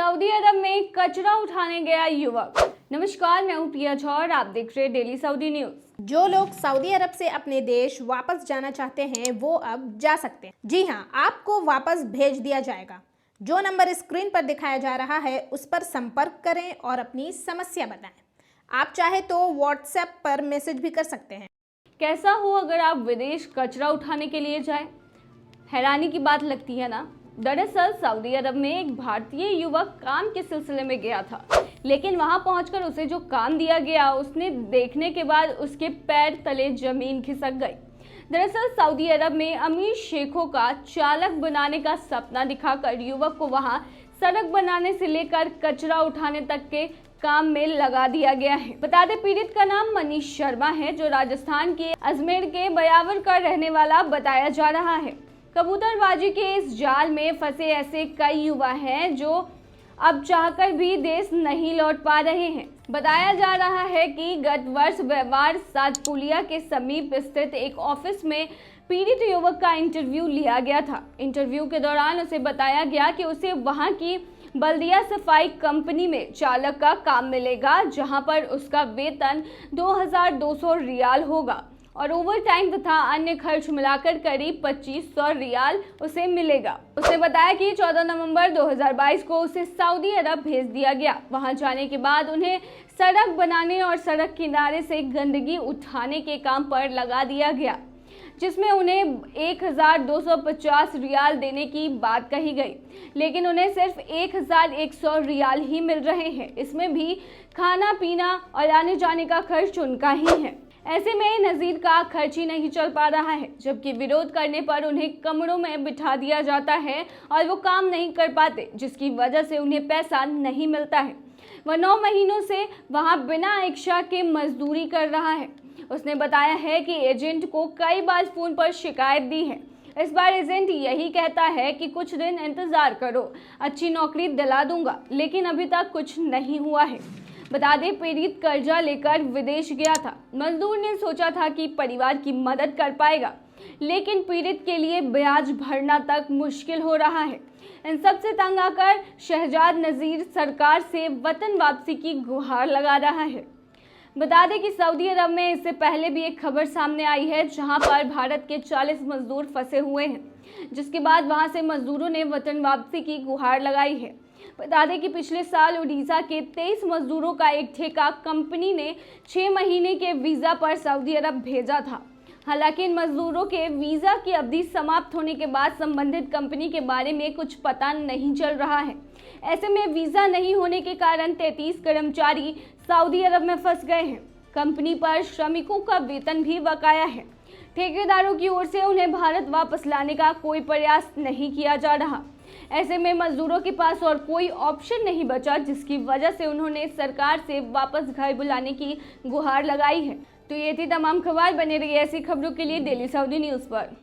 Saudi अरब में कचरा उठाने गया युवक। नमस्कार, मैं हूं प्रिया झा और आप देख रहे हैं डेली सऊदी न्यूज। जो लोग सऊदी अरब से अपने देश वापस जाना चाहते हैं वो अब जा सकते हैं। जी हां, आपको वापस भेज दिया जाएगा। जो नंबर स्क्रीन पर दिखाया जा रहा है उस पर संपर्क करें और अपनी समस्या बताएं। आप चाहे तो व्हाट्सएप पर मैसेज भी कर सकते हैं। कैसा हो अगर आप विदेश कचरा उठाने के लिए जाएं? हैरानी की बात लगती है ना। दरअसल सऊदी अरब में एक भारतीय युवक काम के सिलसिले में गया था, लेकिन वहां पहुंचकर उसे जो काम दिया गया उसने देखने के बाद उसके पैर तले जमीन खिसक गई। दरअसल सऊदी अरब में अमीर शेखों का चालक बनाने का सपना दिखाकर युवक को वहां सड़क बनाने से लेकर कचरा उठाने तक के काम में लगा दिया गया है। बता दें, पीड़ित का नाम मनीष शर्मा है, जो राजस्थान के अजमेर के बयावर का रहने वाला बताया जा रहा है। कबूतरबाजी के इस जाल में फंसे ऐसे कई युवा हैं जो अब चाहकर भी देश नहीं लौट पा रहे हैं। बताया जा रहा है कि गत वर्ष व्यवहार सातपुलिया के समीप स्थित एक ऑफिस में पीड़ित युवक का इंटरव्यू लिया गया था। इंटरव्यू के दौरान उसे बताया गया कि उसे वहां की बल्दिया सफाई कंपनी में चालक का काम मिलेगा, जहां पर उसका वेतन 2200 रियाल होगा और ओवर टाइम तथा अन्य खर्च मिलाकर करीब 2500 रियाल उसे मिलेगा। उसे बताया कि 14 नवंबर 2022 को उसे सऊदी अरब भेज दिया गया। वहां जाने के बाद उन्हें सड़क बनाने और सड़क किनारे से गंदगी उठाने के काम पर लगा दिया गया, जिसमें उन्हें 1250 रियाल देने की बात कही गई, लेकिन उन्हें सिर्फ 1100 रियाल ही मिल रहे हैं। इसमें भी खाना पीना और आने जाने का खर्च उनका ही है। ऐसे में नजीर का खर्च ही नहीं चल पा रहा है, जबकि विरोध करने पर उन्हें कमरों में बिठा दिया जाता है और वो काम नहीं कर पाते, जिसकी वजह से उन्हें पैसा नहीं मिलता है। वह 9 महीनों से वहां बिना इच्छा के मजदूरी कर रहा है। उसने बताया है कि एजेंट को कई बार फोन पर शिकायत दी है। इस बार एजेंट यही कहता है कि कुछ दिन इंतजार करो, अच्छी नौकरी दिला दूंगा, लेकिन अभी तक कुछ नहीं हुआ है। बता दें, पीड़ित कर्जा लेकर विदेश गया था। मजदूर ने सोचा था कि परिवार की मदद कर पाएगा, लेकिन पीड़ित के लिए ब्याज भरना तक मुश्किल हो रहा है। इन सब से तंग आकर शहजाद नजीर सरकार से वतन वापसी की गुहार लगा रहा है। बता दें कि सऊदी अरब में इससे पहले भी एक खबर सामने आई है, जहां पर भारत के 40 मजदूर फंसे हुए हैं, जिसके बाद वहां से मजदूरों ने वतन वापसी की गुहार लगाई है। बता दें कि पिछले साल उड़ीसा के 23 मजदूरों का एक ठेका कंपनी ने 6 महीने के वीज़ा पर सऊदी अरब भेजा था। हालांकि इन मजदूरों के वीज़ा की अवधि समाप्त होने के बाद संबंधित कंपनी के बारे में कुछ पता नहीं चल रहा है। ऐसे में वीज़ा नहीं होने के कारण 33 कर्मचारी सऊदी अरब में फंस गए हैं। कंपनी पर श्रमिकों का वेतन भी बकाया है। ठेकेदारों की ओर से उन्हें भारत वापस लाने का कोई प्रयास नहीं किया जा रहा। ऐसे में मजदूरों के पास और कोई ऑप्शन नहीं बचा, जिसकी वजह से उन्होंने सरकार से वापस घर बुलाने की गुहार लगाई है। तो ये थी तमाम खबर। बने रहिए ऐसी खबरों के लिए डेली सऊदी न्यूज़ पर।